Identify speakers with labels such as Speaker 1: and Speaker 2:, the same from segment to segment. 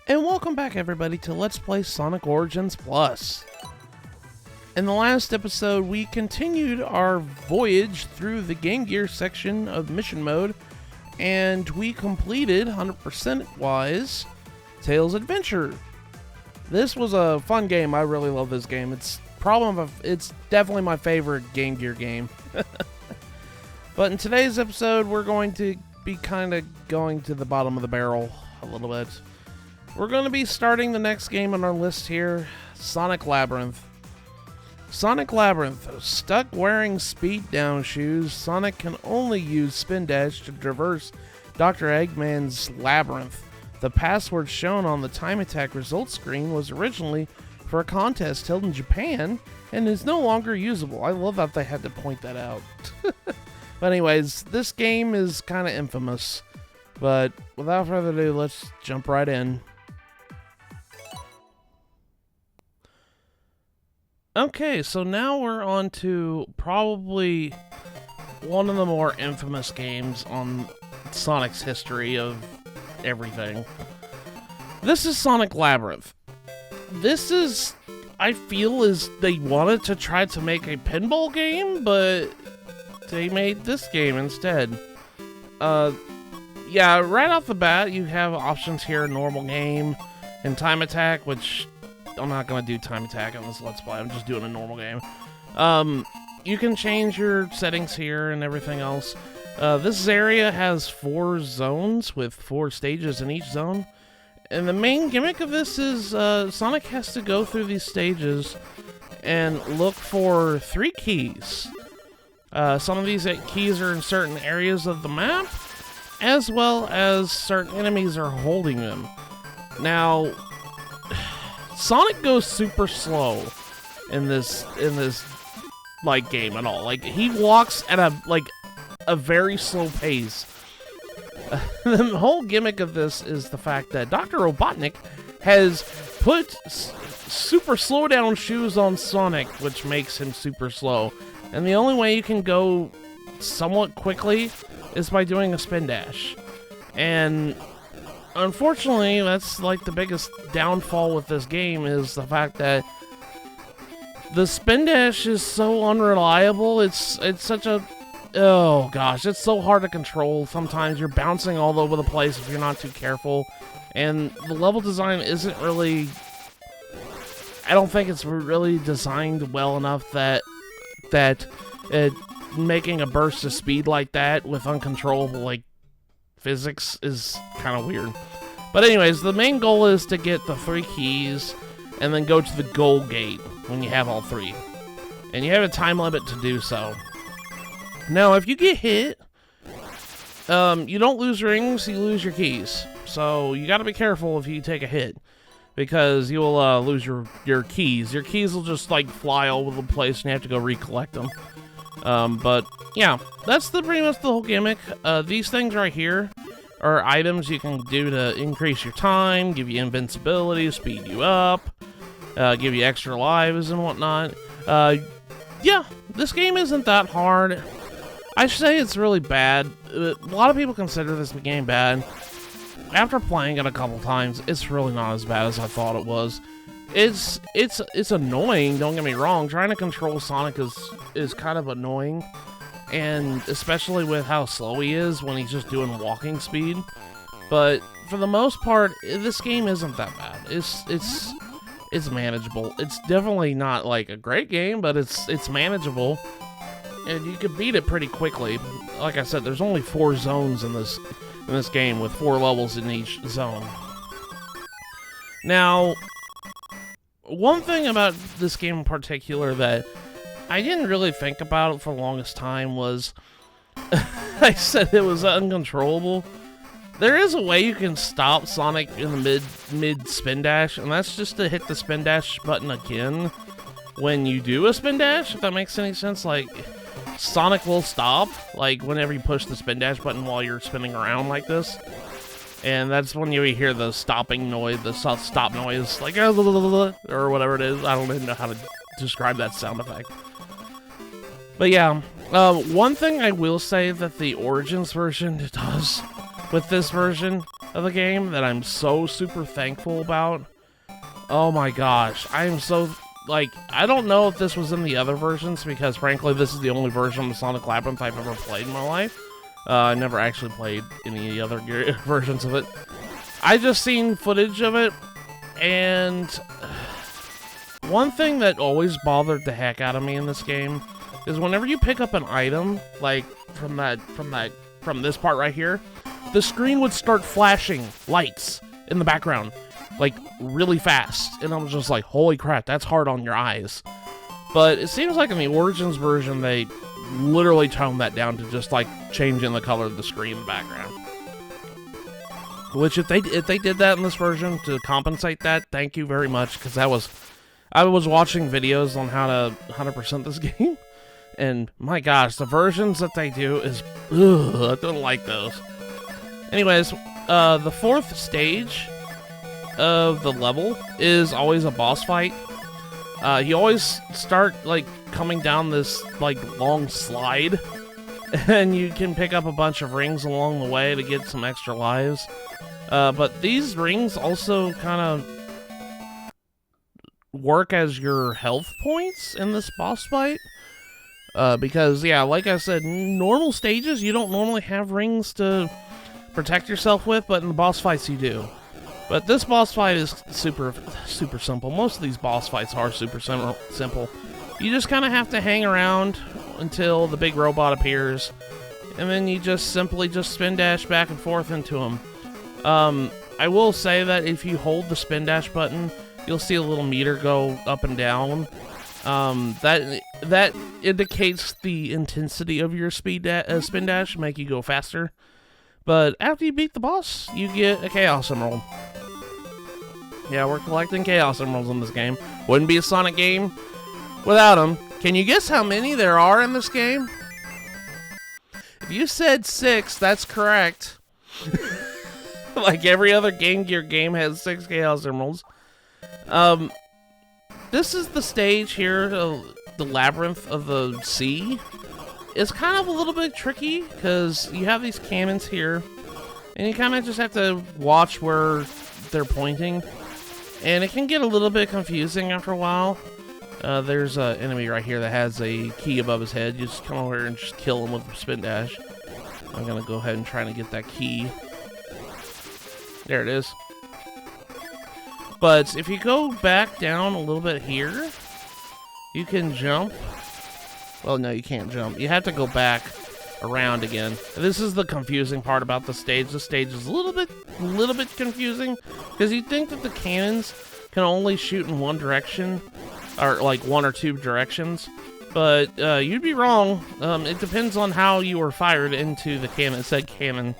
Speaker 1: And welcome back everybody to Let's Play Sonic Origins Plus. In the last episode, we continued our voyage through the Game Gear section of Mission Mode, and we completed, 100% wise, Tails Adventure. This was a fun game. I really love this game. It's definitely my favorite Game Gear game. But in today's episode, we're going to be kind of going to the bottom of the barrel a little bit. We're going to be starting the next game on our list here, Sonic Labyrinth. Sonic Labyrinth. Stuck wearing speed down shoes, Sonic can only use spin dash to traverse Dr. Eggman's labyrinth. The password shown on the time attack results screen was originally for a contest held in Japan and is no longer usable. I love that they had to point that out. But anyways, this game is kind of infamous. But without further ado, let's jump right in. Okay, so now we're on to probably one of the more infamous games on Sonic's history of everything. This is Sonic Labyrinth. This is, I feel, is they wanted to try to make a pinball game, but they made this game instead. Yeah, right off the bat, you have options here, normal game and time attack, which I'm not going to do time attack on this Let's Play. I'm just doing a normal game. You can change your settings here and everything else. This area has 4 zones with 4 stages in each zone. And the main gimmick of this is Sonic has to go through these stages and look for 3 keys. Some of these keys are in certain areas of the map, as well as certain enemies are holding them. Now, Sonic goes super slow in this like game at all. Like, he walks at a very slow pace. The whole gimmick of this is the fact that Dr. Robotnik has put super slow down shoes on Sonic, which makes him super slow. And the only way you can go somewhat quickly is by doing a spin dash. And unfortunately, that's like the biggest downfall with this game, is the fact that the spin dash is so unreliable. It's such a, oh gosh, it's so hard to control. Sometimes you're bouncing all over the place if you're not too careful. And the level design isn't really, I don't think it's really designed well enough that making a burst of speed like that with uncontrollable like physics is kind of weird. But anyways, the main goal is to get the 3 keys and then go to the goal gate when you have all 3. And you have a time limit to do so. Now, if you get hit, you don't lose rings, you lose your keys. So you gotta be careful if you take a hit, because you will lose your keys. Your keys will just like fly all over the place and you have to go recollect them. But yeah, that's pretty much the whole gimmick. These things right here are items you can do to increase your time, give you invincibility, speed you up, give you extra lives and whatnot. Yeah, this game isn't that hard. I say it's really bad. A lot of people consider this game bad. After playing it a couple times, it's really not as bad as I thought it was. It's annoying, don't get me wrong. Trying to control Sonic is kind of annoying, and especially with how slow he is when he's just doing walking speed. But for the most part, this game isn't that bad. It's manageable. It's definitely not like a great game, but it's manageable, and you can beat it pretty quickly. Like I said, there's only 4 zones in this game with 4 levels in each zone. Now, one thing about this game in particular that I didn't really think about for the longest time was, I said it was uncontrollable. There is a way you can stop Sonic in the mid spin dash, and that's just to hit the spin dash button again when you do a spin dash, if that makes any sense. Like, Sonic will stop, like, whenever you push the spin dash button while you're spinning around like this. And that's when you hear the stopping noise, the stop noise, like, or whatever it is. I don't even know how to describe that sound effect. But yeah, one thing I will say that the Origins version does with this version of the game that I'm so super thankful about. Oh my gosh, I am so, like, I don't know if this was in the other versions, because frankly, this is the only version of Sonic Labyrinth I've ever played in my life. I never actually played any other versions of it. I just seen footage of it, and one thing that always bothered the heck out of me in this game is whenever you pick up an item, like from this part right here, the screen would start flashing lights in the background, like really fast, and I was just like, holy crap, that's hard on your eyes. But it seems like in the Origins version, they literally toned that down to just like changing the color of the screen in the background. Which if they did that in this version to compensate that, thank you very much, because I was watching videos on how to 100% this game, and my gosh, the versions that they do is, ugh, I don't like those. Anyways, the fourth stage of the level is always a boss fight. You always start like coming down this like long slide, and you can pick up a bunch of rings along the way to get some extra lives. But these rings also kind of work as your health points in this boss fight. Because, yeah, like I said, normal stages, you don't normally have rings to protect yourself with, but in the boss fights you do. But this boss fight is super simple. Most of these boss fights are super simple. You just kind of have to hang around until the big robot appears, and then you just simply spin dash back and forth into him. I will say that if you hold the spin dash button, you'll see a little meter go up and down. That indicates the intensity of your spin dash, make you go faster. But after you beat the boss, you get a Chaos Emerald. Yeah, we're collecting Chaos Emeralds in this game. Wouldn't be a Sonic game without them. Can you guess how many there are in this game? If you said 6, that's correct. Like every other Game Gear game has 6 Chaos Emeralds. This is the stage here, the Labyrinth of the Sea. It's kind of a little bit tricky, because you have these cannons here, and you kind of just have to watch where they're pointing. And it can get a little bit confusing after a while. There's an enemy right here that has a key above his head. You just come over here and just kill him with a spin dash. I'm going to go ahead and try to get that key. There it is. But if you go back down a little bit here, you can jump. Well, no, you can't jump. You have to go back around again. This is the confusing part about the stage. The stage is a little bit confusing, because you think that the cannons can only shoot in one direction, or like one or two directions, but you'd be wrong. It depends on how you were fired into the cannon. It said cannon.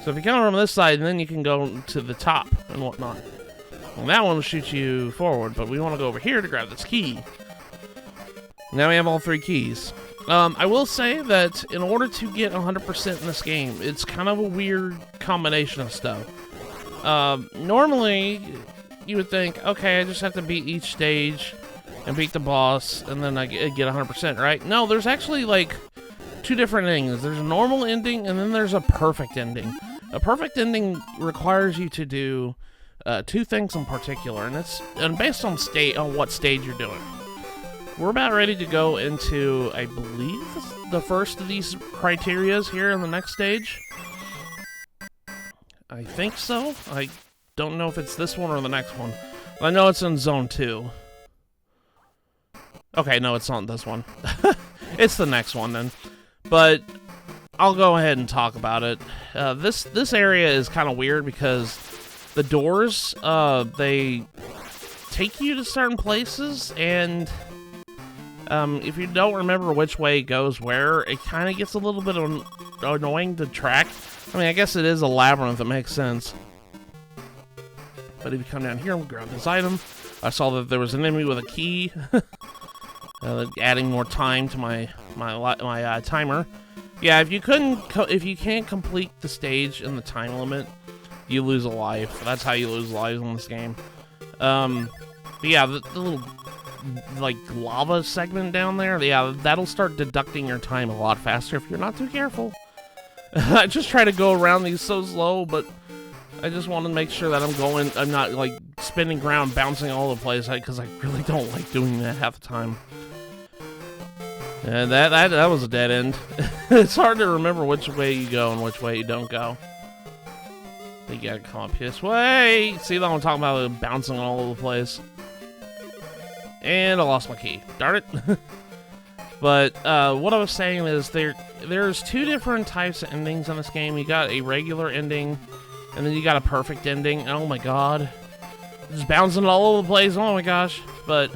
Speaker 1: So if you come from this side, then you can go to the top and whatnot. And that one will shoot you forward, but we want to go over here to grab this key. Now we have all 3 keys. I will say that in order to get 100% in this game, it's kind of a weird combination of stuff. Normally, you would think, okay, I just have to beat each stage and beat the boss, and then I get 100%, right? No, there's actually like 2 different endings. There's a normal ending, and then there's a perfect ending. A perfect ending requires you to do 2 things in particular, and based on what stage you're doing. We're about ready to go into, I believe, the first of these criterias here in the next stage. I think so. I don't know if it's this one or the next one. I know it's in Zone 2. Okay, no, it's not this one. It's the next one then. But I'll go ahead and talk about it. This area is kind of weird because the doors, they take you to certain places, and if you don't remember which way goes where, it kind of gets a little bit annoying to track. I mean, I guess it is a labyrinth, it makes sense. But if you come down here, we'll grab this item. I saw that there was an enemy with a key, adding more time to my timer. Yeah, if you can't complete the stage in the time limit, you lose a life. That's how you lose lives in this game. But yeah, the little like lava segment down there, yeah, that'll start deducting your time a lot faster if you're not too careful. I just try to go around these so slow, but I just want to make sure that I'm not, like, spinning around, bouncing all over the place, because I really don't like doing that half the time. And that was a dead end. It's hard to remember which way you go and which way you don't go. You gotta come up this way. See what I'm talking about, bouncing all over the place. And I lost my key. Darn it. But what I was saying is there's two different types of endings in this game. You got a regular ending, and then you got a perfect ending. Oh my god. Just bouncing all over the place. Oh my gosh. But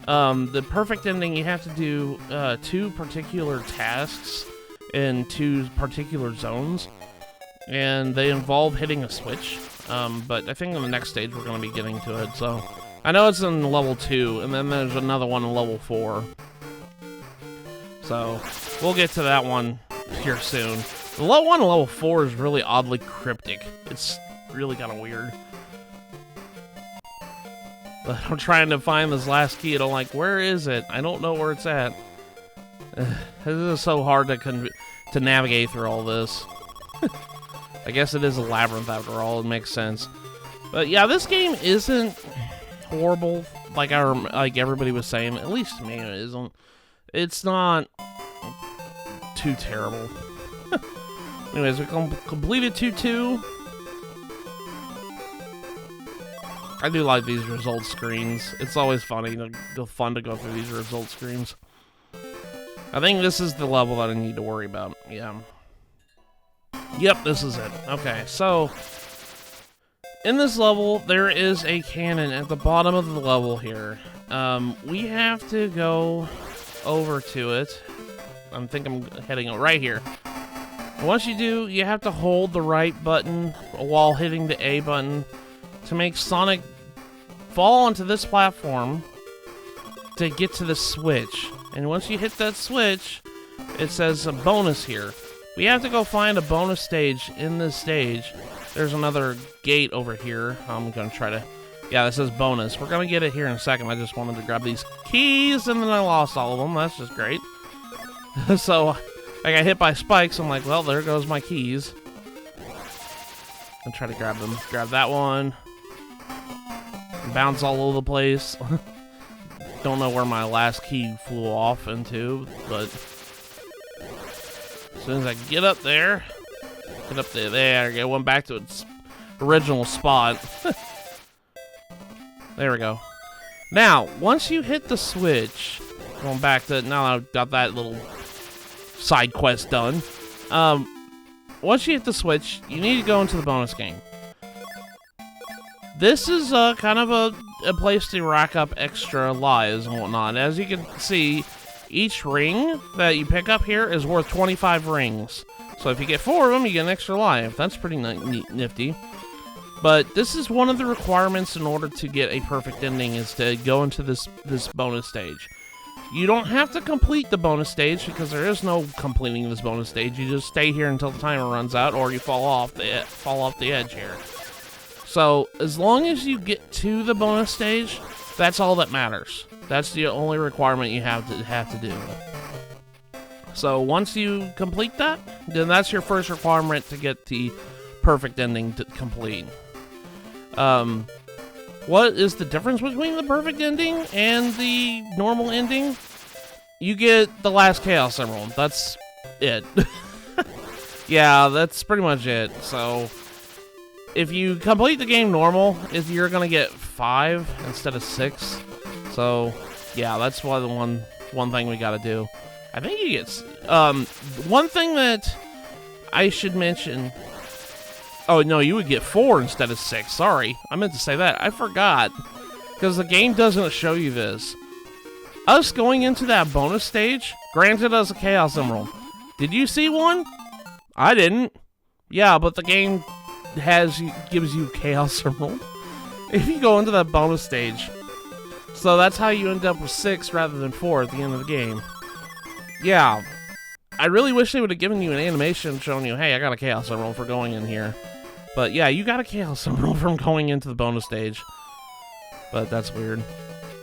Speaker 1: the perfect ending, you have to do 2 particular tasks in 2 particular zones. And they involve hitting a switch. But I think in the next stage we're going to be getting to it. So I know it's in level 2, and then there's another one in level 4. So we'll get to that one here soon. The level 1 and level 4 is really oddly cryptic. It's really kind of weird. But I'm trying to find this last key, and I'm like, where is it? I don't know where it's at. This is so hard to navigate through all this. I guess it is a labyrinth after all. It makes sense. But yeah, this game isn't horrible like everybody was saying. At least to me, it isn't. It's not too terrible. Anyways, we completed 2-2. I do like these result screens. It's always funny, fun to go through these result screens. I think this is the level that I need to worry about. Yeah. Yep, this is it. Okay, so in this level, there is a cannon at the bottom of the level here. We have to go over to it. I think I'm heading right here. And once you do, you have to hold the right button while hitting the A button to make Sonic fall onto this platform to get to the switch. And once you hit that switch, it says a bonus here. We have to go find a bonus stage in this stage. There's another gate over here. I'm going to try to... Yeah, this says bonus. We're going to get it here in a second. I just wanted to grab these keys, and then I lost all of them. That's just great. So, I got hit by spikes. I'm like, well, there goes my keys. And try to grab them. Grab that one. Bounce all over the place. Don't know where my last key flew off into, but... As soon as I get up there, get one back to its original spot. There we go. Now, once you hit the switch, going back to, now I've got that little side quest done. Once you hit the switch, you need to go into the bonus game. This is kind of a place to rack up extra lives and whatnot. As you can see, each ring that you pick up here is worth 25 rings. So if you get 4 of them, you get an extra life. That's pretty nifty. But this is one of the requirements in order to get a perfect ending, is to go into this bonus stage. You don't have to complete the bonus stage, because there is no completing this bonus stage. You just stay here until the timer runs out, or you fall off the edge here. So as long as you get to the bonus stage, that's all that matters. That's the only requirement you have to do. So once you complete that, then that's your first requirement to get the perfect ending to complete. What is the difference between the perfect ending and the normal ending? You get the last Chaos Emerald. That's it. Yeah, that's pretty much it. So if you complete the game normal, you're gonna get 5 instead of 6. So yeah, that's why the one thing we gotta do. I think you get one thing that I should mention. Oh no, you would get 4 instead of 6. Sorry, I meant to say that. I forgot, because the game doesn't show you this. Us going into that bonus stage granted us a Chaos Emerald. Did you see one? I didn't. Yeah, but the game gives you Chaos Emerald if you go into that bonus stage. So that's how you end up with 6 rather than 4 at the end of the game. Yeah, I really wish they would have given you an animation showing you, hey, I got a Chaos Emerald for going in here. But yeah, you this Chaos Emerald from going into the bonus stage. But that's weird.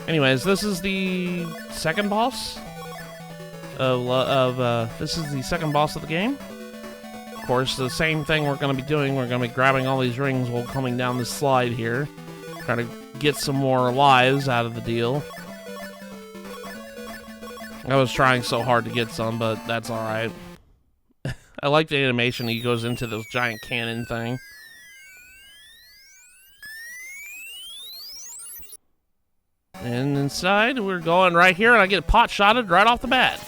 Speaker 1: Anyways, this is the second boss this is the second boss of the game. course, the same thing we're going to be doing. We're going to be grabbing all these rings while coming down this slide here. Trying to get some more lives out of the deal. I was trying so hard to get some, but that's alright. I like the animation. He goes into this giant cannon thing. And inside, we're going right here, and I get pot-shotted right off the bat.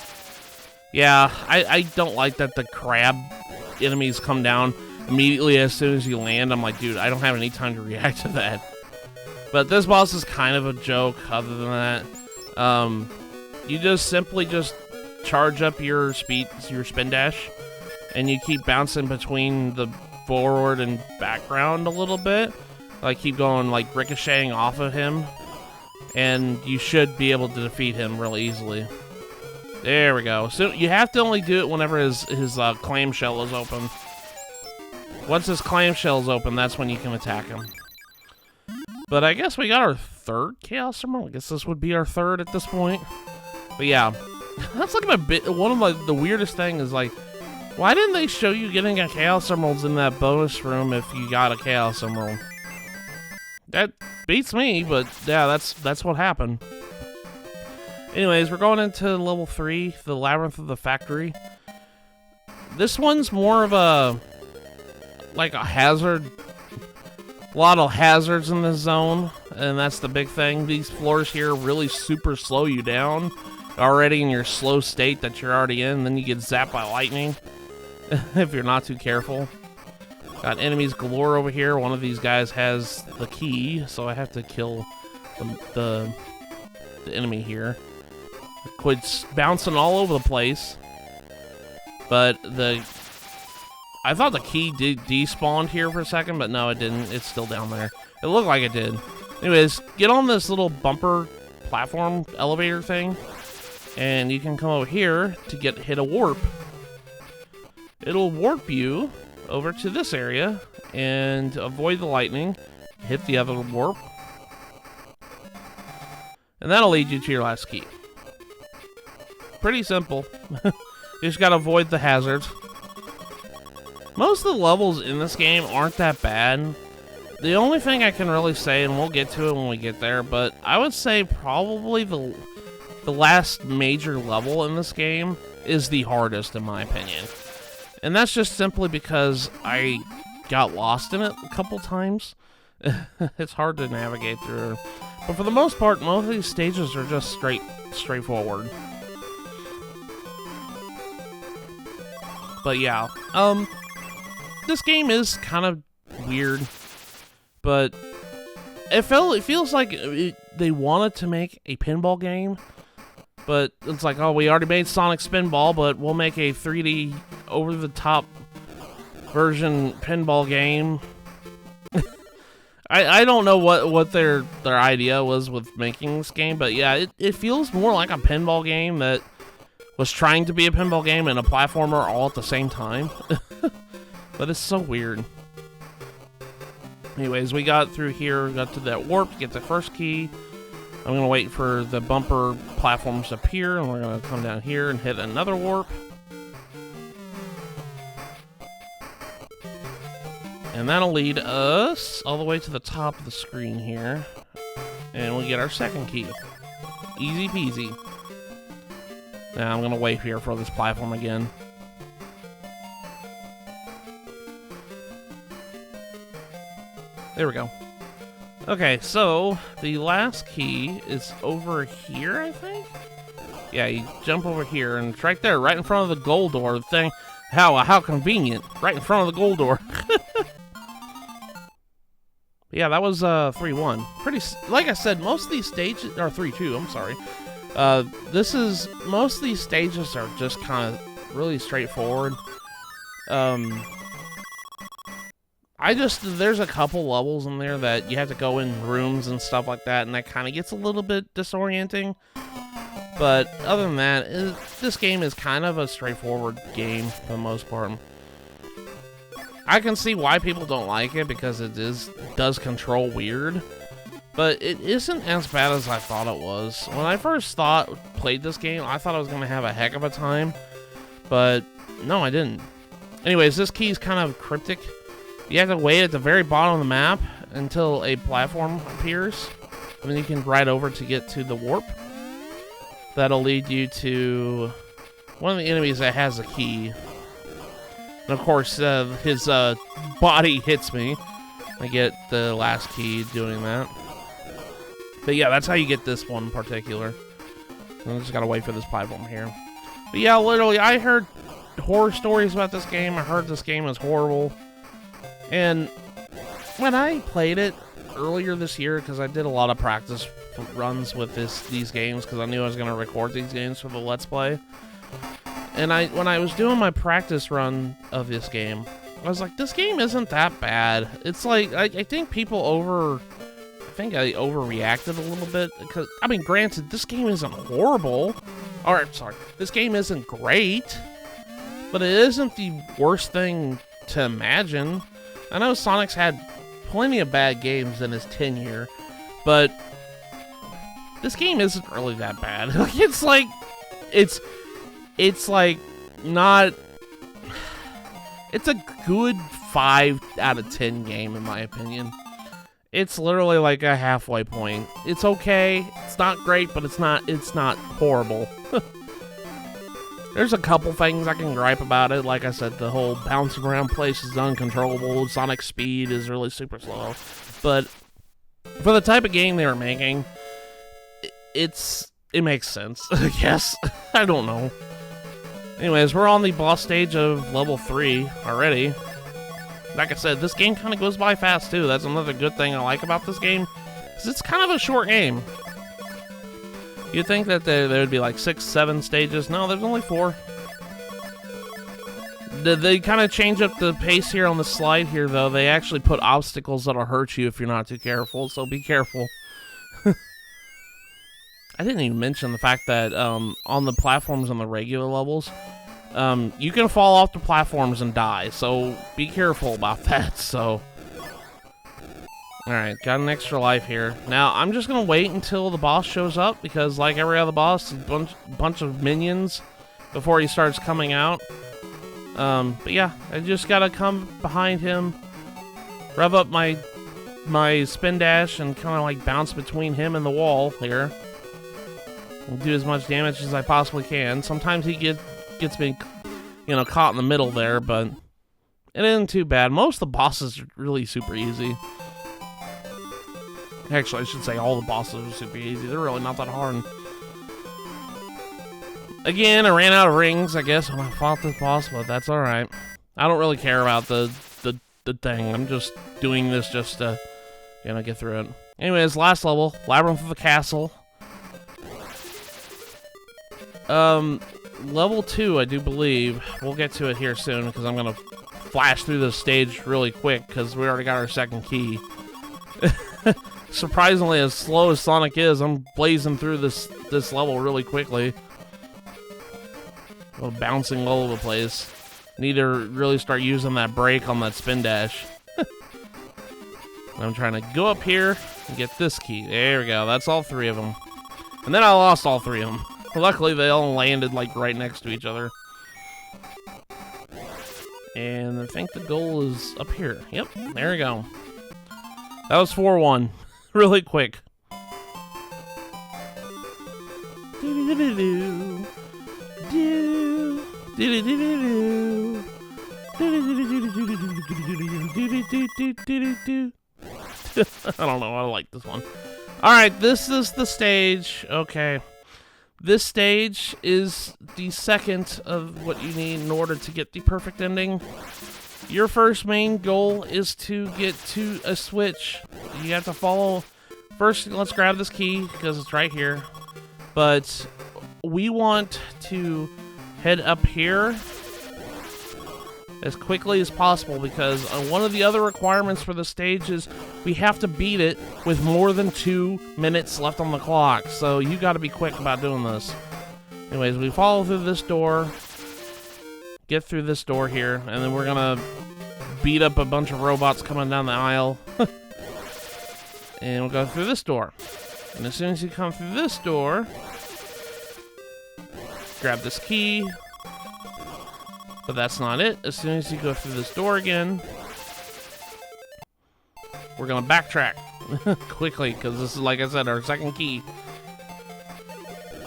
Speaker 1: Yeah, I don't like that the crab enemies come down immediately as soon as you land. I'm like, dude, I don't have any time to react to that. But this boss is kind of a joke, other than that. You just simply charge up your spin dash, and you keep bouncing between the forward and background a little bit. Like, keep going, like, ricocheting off of him. And you should be able to defeat him really easily. There we go. So you have to only do it whenever his clamshell is open. Once his clamshell is open, that's when you can attack him. But I guess we got our third Chaos Emerald. I guess this would be our third at this point. But yeah, that's like one of the weirdest things is like, why didn't they show you getting a Chaos Emerald in that bonus room if you got a Chaos Emerald? That beats me, but yeah, that's what happened. Anyways, we're going into level 3, the Labyrinth of the Factory. This one's more of a hazard. A lot of hazards in this zone, and that's the big thing. These floors here really super slow you down already in your slow state that you're already in, and then you get zapped by lightning if you're not too careful. Got enemies galore over here. One of these guys has the key, so I have to kill the enemy here. Quits bouncing all over the place, but I thought the key despawned here for a second, but no, it didn't. It's still down there. It looked like it did. Anyways, get on this little bumper platform elevator thing, and you can come over here to hit a warp. It'll warp you over to this area and avoid the lightning. Hit the other warp, and that'll lead you to your last key. Pretty simple. You just gotta avoid the hazards. Most of the levels in this game aren't that bad. The only thing I can really say, and we'll get to it when we get there, but I would say probably the last major level in this game is the hardest in my opinion. And that's just simply because I got lost in it a couple times. It's hard to navigate through. But for the most part, most of these stages are just straightforward. But yeah, this game is kind of weird, but it feels like they wanted to make a pinball game, but it's like, oh, we already made Sonic Spinball, but we'll make a 3D over-the-top version pinball game. I don't know what their idea was with making this game, but yeah, it feels more like a pinball game that was trying to be a pinball game and a platformer all at the same time. But it's so weird. Anyways, we got through here, got to that warp to get the first key. I'm going to wait for the bumper platforms to appear, and we're going to come down here and hit another warp. And that'll lead us all the way to the top of the screen here. And we get our second key. Easy peasy. Now I'm going to wait here for this platform again. There we go. Okay, so the last key is over here, I think? Yeah, you jump over here, and it's right there, right in front of the goal door thing. How convenient. Right in front of the goal door. Yeah, that was 3-1. Pretty, like I said, most of these stages, or 3-2, I'm sorry. Most of these stages are just kind of really straightforward. There's a couple levels in there that you have to go in rooms and stuff like that, and that kind of gets a little bit disorienting. But other than that, this game is kind of a straightforward game for the most part. I can see why people don't like it, because it does control weird. But it isn't as bad as I thought it was. When I first played this game, I thought I was going to have a heck of a time. But no, I didn't. Anyways, this key is kind of cryptic. You have to wait at the very bottom of the map until a platform appears. And then you can ride over to get to the warp. That'll lead you to one of the enemies that has a key. And of course, his body hits me. I get the last key doing that. But yeah, that's how you get this one in particular. I just gotta wait for this platform here. But yeah, literally, I heard horror stories about this game. I heard this game was horrible. And when I played it earlier this year, because I did a lot of practice runs with these games, because I knew I was going to record these games for the Let's Play. And when I was doing my practice run of this game, I was like, this game isn't that bad. It's like, I think I overreacted a little bit. Because, I mean, granted, this game isn't horrible. Or, sorry, this game isn't great. But it isn't the worst thing to imagine. I know Sonic's had plenty of bad games in his tenure, but this game isn't really that bad. It's like not. It's a good 5 out of 10 game in my opinion. It's literally like a halfway point. It's okay. It's not great, but it's not horrible. There's a couple things I can gripe about it. Like I said, the whole bouncing around place is uncontrollable. Sonic speed is really super slow. But for the type of game they were making, it makes sense, I guess. I don't know. Anyways, we're on the boss stage of level 3 already. Like I said, this game kind of goes by fast too. That's another good thing I like about this game, because it's kind of a short game. You'd think that there would be like 6, 7 stages. No, there's only 4. They kind of change up the pace here on the slide here, though. They actually put obstacles that'll hurt you if you're not too careful, so be careful. I didn't even mention the fact that on the platforms on the regular levels, you can fall off the platforms and die, so be careful about that. So, alright, got an extra life here. Now, I'm just going to wait until the boss shows up, because like every other boss, a bunch of minions before he starts coming out. But yeah, I just got to come behind him, rev up my spin dash, and kind of like bounce between him and the wall here. And do as much damage as I possibly can. Sometimes he gets me, caught in the middle there, but it isn't too bad. Most of the bosses are really super easy. Actually, I should say all the bosses are super easy. They're really not that hard. Again, I ran out of rings, I guess, when I fought this boss, but that's alright. I don't really care about the thing. I'm just doing this just to, get through it. Anyways, last level, Labyrinth of the Castle. Level 2, I do believe. We'll get to it here soon, because I'm going to flash through this stage really quick, because we already got our second key. Surprisingly, as slow as Sonic is, I'm blazing through this level really quickly. Bouncing all over the place. Need to really start using that brake on that spin dash. I'm trying to go up here and get this key. There we go. That's all 3 of them. And then I lost all 3 of them. Luckily, they all landed like right next to each other. And I think the goal is up here. Yep, there we go. That was 4-1. Really quick. I don't know, I like this one. Alright, this is the stage. Okay. This stage is the second of what you need in order to get the perfect ending. Your first main goal is to get to a switch. You have to follow... First, let's grab this key, because it's right here. But we want to head up here as quickly as possible, because one of the other requirements for the stage is we have to beat it with more than 2 minutes left on the clock. So you got to be quick about doing this. Anyways, we follow through this door, get through this door here, and then we're gonna beat up a bunch of robots coming down the aisle. And we'll go through this door. And as soon as you come through this door, grab this key, But that's not it. As soon as you go through this door again, we're gonna backtrack quickly, because this is, like I said, our second key.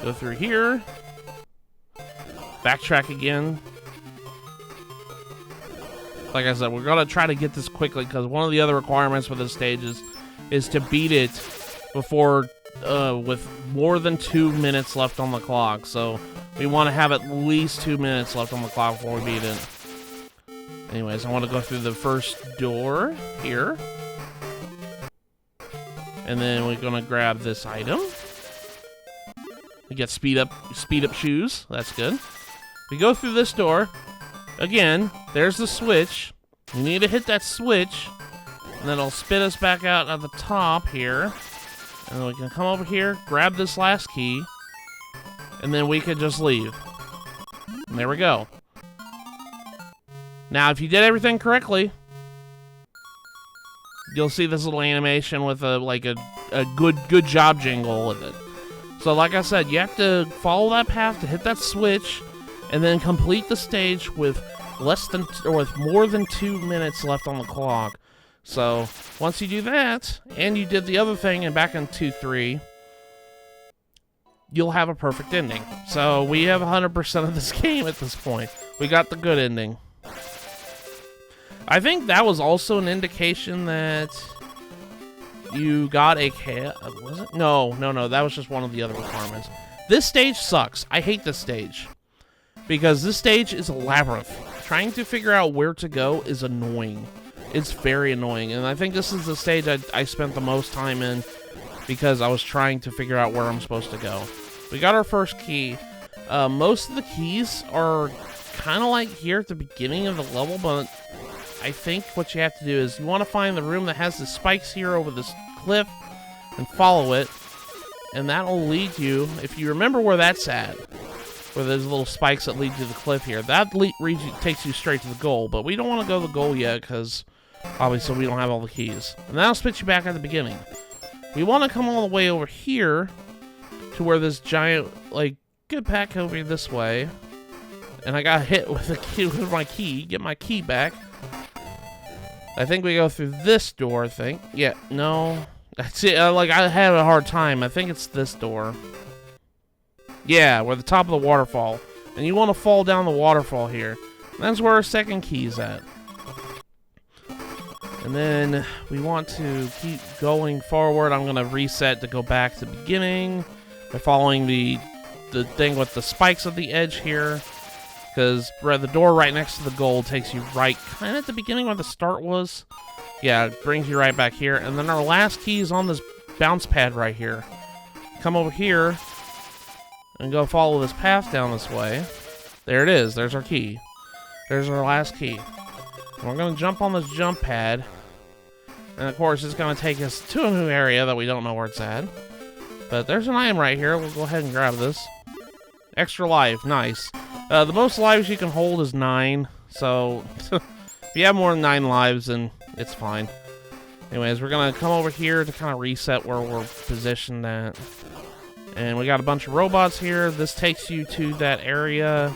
Speaker 1: Go through here. Backtrack again. Like I said, we're gonna try to get this quickly, because one of the other requirements for this stage is to beat it before with more than 2 minutes left on the clock. So we want to have at least 2 minutes left on the clock before we beat it. Anyways, I want to go through the first door here. And then we're gonna grab this item. We get speed up shoes. That's good. We go through this door. Again, there's the switch. We need to hit that switch, and then it'll spit us back out at the top here. And then we can come over here, grab this last key, and then we can just leave. And there we go. Now, if you did everything correctly, you'll see this little animation with a good job jingle with it. So like I said, you have to follow that path to hit that switch, and then complete the stage with more than 2 minutes left on the clock. So once you do that, and you did the other thing and back in 2-3, you'll have a perfect ending. So we have 100% of this game at this point. We got the good ending. I think that was also an indication that you got a was it? No, that was just one of the other requirements. This stage sucks. I hate this stage, because this stage is a labyrinth. Trying to figure out where to go is annoying. It's very annoying, and I think this is the stage I spent the most time in, because I was trying to figure out where I'm supposed to go. We got our first key. Most of the keys are kind of like here at the beginning of the level, but I think what you have to do is you want to find the room that has the spikes here over this cliff and follow it, and that'll lead you, if you remember where that's at, where there's little spikes that lead to the cliff here, that takes you straight to the goal. But we don't want to go to the goal yet, because obviously we don't have all the keys, and that'll spit you back at the beginning. We want to come all the way over here to where this giant, get back over this way, and I got hit with a key with my key. Get my key back. I think we go through this door, I think. Yeah, no. That's it. I had a hard time. I think it's this door. Yeah, we're at the top of the waterfall. And you want to fall down the waterfall here. And that's where our second key is at. And then we want to keep going forward. I'm going to reset to go back to the beginning by following the thing with the spikes at the edge here. Because the door right next to the goal takes you right kind of at the beginning where the start was. Yeah, it brings you right back here. And then our last key is on this bounce pad right here. Come over here and go follow this path down this way. There it is. There's our key. There's our last key. And we're going to jump on this jump pad. And of course, it's going to take us to a new area that we don't know where it's at. But there's an item right here. We'll go ahead and grab this. Extra life. Nice. The most lives you can hold is 9, so if you have more than 9 lives, then it's fine. Anyways, we're going to come over here to kind of reset where we're positioned at. And we got a bunch of robots here. This takes you to that area,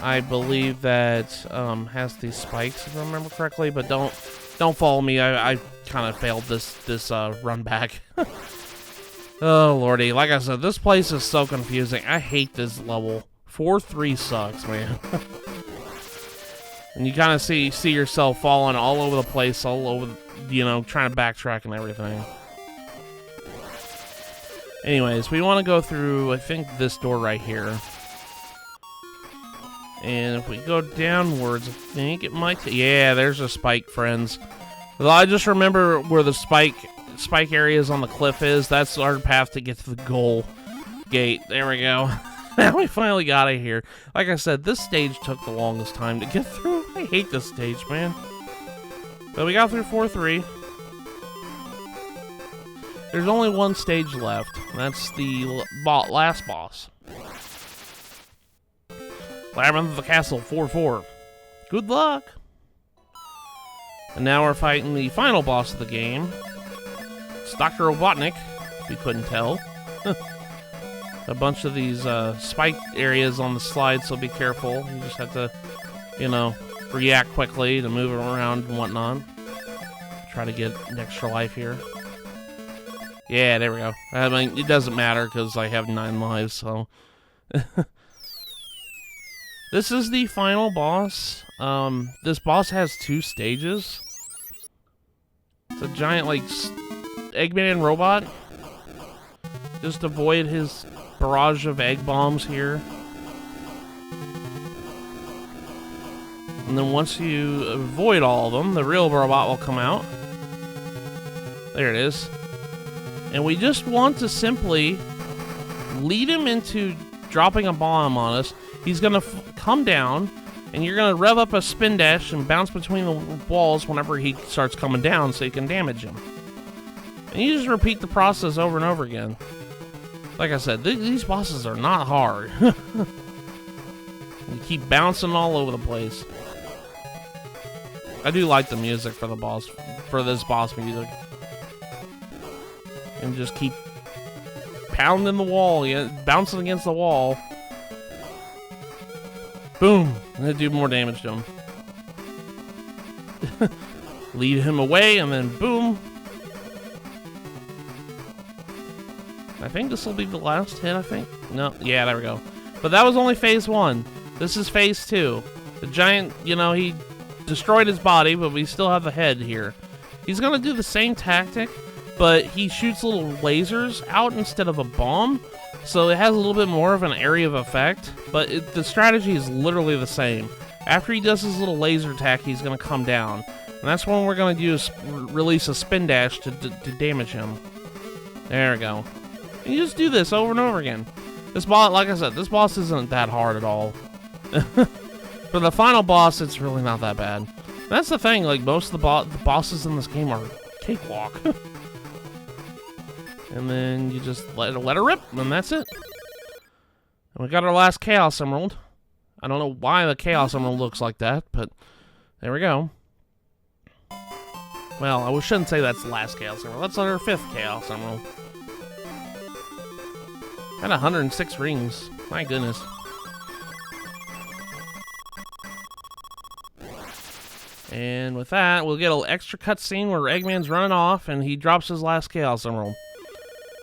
Speaker 1: I believe, that has these spikes, if I remember correctly, but don't follow me. I kind of failed this run back. Oh, lordy. Like I said, this place is so confusing. I hate this level. 4-3 sucks, man. And you kind of see yourself falling all over the place, all over, trying to backtrack and everything. Anyways, we want to go through, I think, this door right here. And if we go downwards, I think it might... Yeah, there's a spike, friends. Well, I just remember where the spike areas on the cliff is. That's our path to get to the goal gate. There we go. Now we finally got it here. Like I said, this stage took the longest time to get through. I hate this stage, man. But we got through 4-3. There's only one stage left. That's the last boss. Labyrinth of the Castle 4-4. Good luck! And now we're fighting the final boss of the game. It's Dr. Robotnik, if you couldn't tell. A bunch of these spike areas on the slide, so be careful. You just have to you know, react quickly to move around and whatnot. Try to get an extra life here. Yeah, there we go. I mean, it doesn't matter because I have 9 lives, so... This is the final boss. This boss has 2 stages. It's a giant, like, Eggman robot. Just avoid his barrage of egg bombs here. And then once you avoid all of them, the real robot will come out. There it is. And we just want to simply lead him into dropping a bomb on us. He's going to come down, and you're going to rev up a spin dash and bounce between the walls whenever he starts coming down so you can damage him. And you just repeat the process over and over again. Like I said, these bosses are not hard. You keep bouncing all over the place. I do like the music for the boss, for this boss music. And just keep pounding the wall, bouncing against the wall. Boom! I'm gonna do more damage to him. Lead him away, and then boom. I think this will be the last hit, I think. No, yeah, there we go. But that was only phase 1. This is phase 2. The giant, you know, he destroyed his body, but we still have the head here. He's gonna do the same tactic, but he shoots little lasers out instead of a bomb, so it has a little bit more of an area of effect, but the strategy is literally the same. After he does his little laser attack, he's gonna come down, and that's when we're gonna use release a spin dash to damage him. There we go. And you just do this over and over again. This boss, like I said, this boss isn't that hard at all. For the final boss, it's really not that bad. That's the thing, like, most of the bosses in this game are cakewalk. And then you just let her rip, and that's it. And we got our last Chaos Emerald. I don't know why the Chaos Emerald looks like that, but there we go. Well, I shouldn't say that's the last Chaos Emerald. That's our 5th Chaos Emerald. Got 106 rings. My goodness. And with that, we'll get an extra cutscene where Eggman's running off and he drops his last Chaos Emerald.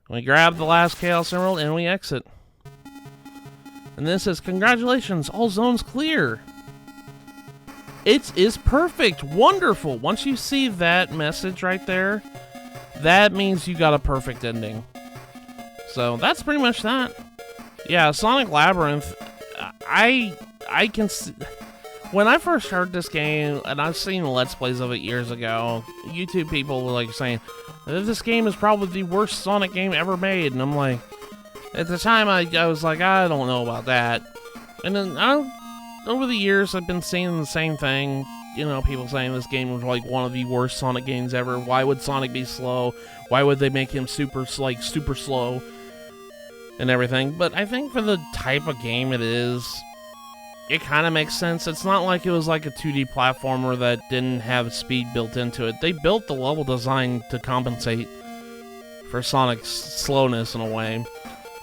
Speaker 1: We grab the last Chaos Emerald and we exit. And this says, congratulations, all zones clear. It is perfect, wonderful. Once you see that message right there, that means you got a perfect ending. So that's pretty much that. Yeah, Sonic Labyrinth, I can see... When I first heard this game, and I've seen Let's Plays of it years ago, YouTube people were like saying, this game is probably the worst Sonic game ever made. And I'm like, at the time I was like, I don't know about that. And then over the years I've been seeing the same thing. You know, people saying this game was like one of the worst Sonic games ever. Why would Sonic be slow? Why would they make him super slow? And everything. But I think for the type of game it is, it kind of makes sense. It's not like it was like a 2D platformer that didn't have speed built into it. They built the level design to compensate for Sonic's slowness in a way.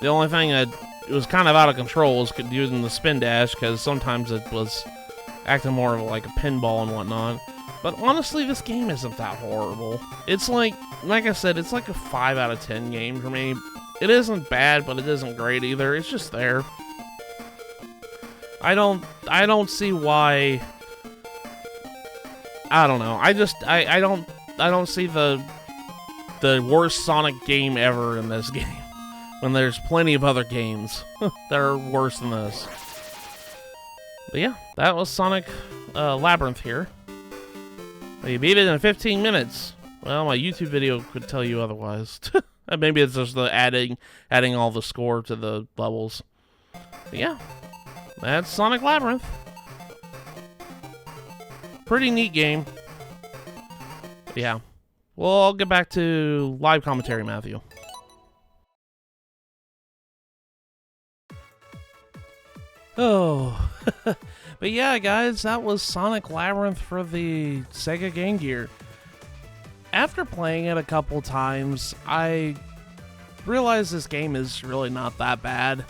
Speaker 1: The only thing that it was kind of out of control was using the spin dash, because sometimes it was acting more of like a pinball and whatnot. But honestly, this game isn't that horrible. It's like I said, it's like a 5 out of 10 game for me. It isn't bad, but it isn't great either. It's just there. I don't see why. I don't know. I don't see the worst Sonic game ever in this game, when there's plenty of other games that are worse than this. But yeah, that was Sonic Labyrinth here. You beat it in 15 minutes. Well, my YouTube video could tell you otherwise. Maybe it's just the adding all the score to the levels. But yeah, that's Sonic Labyrinth. Pretty neat game. But yeah. Well, I'll get back to live commentary, Matthew. Oh. But yeah, guys, that was Sonic Labyrinth for the Sega Game Gear. After playing it a couple times, I realized this game is really not that bad.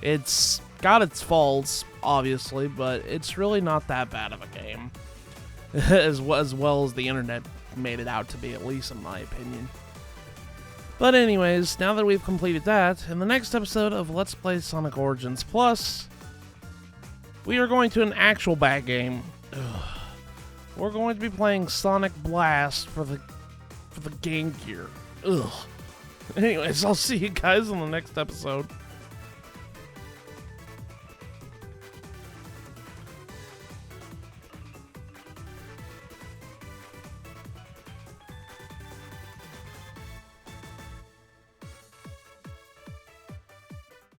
Speaker 1: It's got its faults, obviously, but it's really not that bad of a game. as well as the internet made it out to be, at least in my opinion. But anyways, now that we've completed that, in the next episode of Let's Play Sonic Origins Plus, we are going to an actual bad game. Ugh. We're going to be playing Sonic Blast for the Game Gear. Ugh. Anyways, I'll see you guys in the next episode.